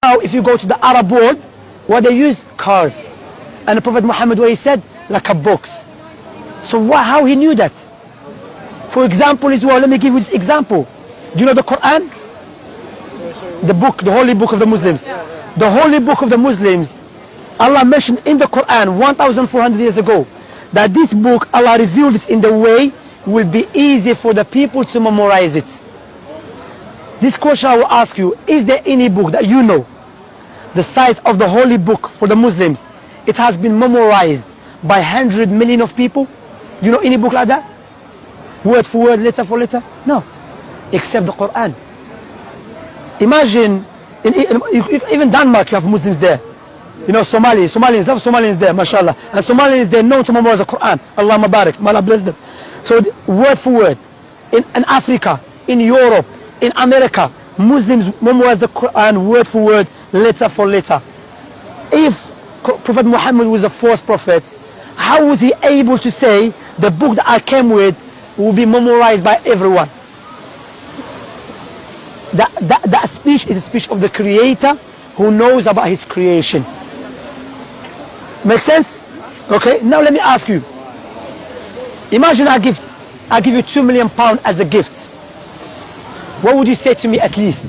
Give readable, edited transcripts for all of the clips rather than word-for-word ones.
now, if you go to the Arab world, what they use? Cars. And the Prophet Muhammad, what he said? Like a box. So how he knew that? For example as well, let me give you this example. Do you know the Quran? The book, the holy book of the Muslims. The holy book of the Muslims, Allah mentioned in the Quran 1,400 years ago that this book, Allah revealed it in the way will be easy for the people to memorize it. This question I will ask you, is there any book that you know, the size of the holy book for the Muslims, it has been memorized by 100 million of people? You know any book like that? Word for word, letter for letter? No. Except the Quran. Imagine, even Denmark, you have Muslims there. You know, Somalians have Somalians there, mashallah. And Somalians, they're known to memorize the Quran. Allah Mabarak, Allah bless them. So, word for word. In Africa, in Europe, in America, Muslims memorize the Quran word for word, letter for letter. If Prophet Muhammad was a false prophet, how was he able to say the book that I came with will be memorized by everyone? That speech is a speech of the Creator who knows about His creation. Make sense? Okay, now let me ask you. Imagine I give you £2 million as a gift. What would you say to me at least?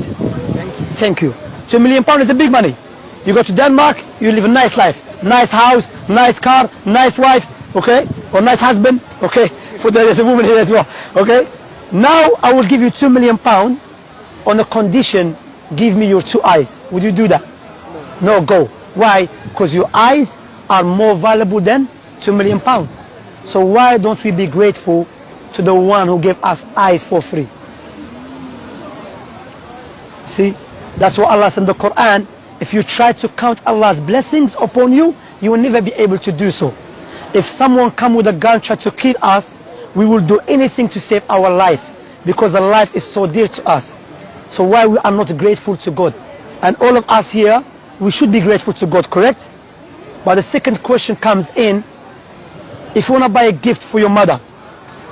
Thank you. £2 million is a big money. You go to Denmark, you live a nice life. Nice house, nice car, nice wife, okay? Or nice husband, okay? For there's a woman here as well, okay? Now I will give you £2 million on a condition, give me your 2 eyes. Would you do that? No, go. Why? Because your eyes are more valuable than £2 million. So why don't we be grateful to the one who gave us eyes for free? See, that's what Allah said in the Quran. If you try to count Allah's blessings upon you, you will never be able to do so. If someone come with a gun try to kill us, we will do anything to save our life, because our life is so dear to us. So why we are not grateful to God? And all of us here, we should be grateful to God, correct? But the second question comes in, if you want to buy a gift for your mother,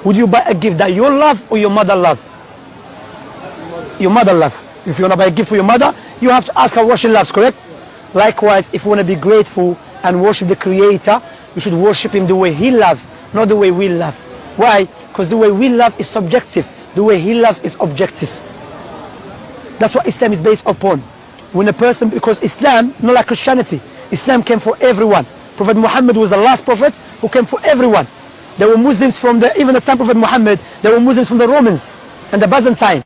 would you buy a gift that you love or your mother love? Your mother love. If you want to buy a gift for your mother, you have to ask her what she loves, correct? Likewise, if you want to be grateful and worship the Creator, you should worship Him the way He loves, not the way we love. Why? Because the way we love is subjective. The way He loves is objective. That's what Islam is based upon. When a person, because Islam, not like Christianity, Islam came for everyone. Prophet Muhammad was the last prophet who came for everyone. There were Muslims from even the time of Prophet Muhammad, there were Muslims from the Romans and the Byzantine.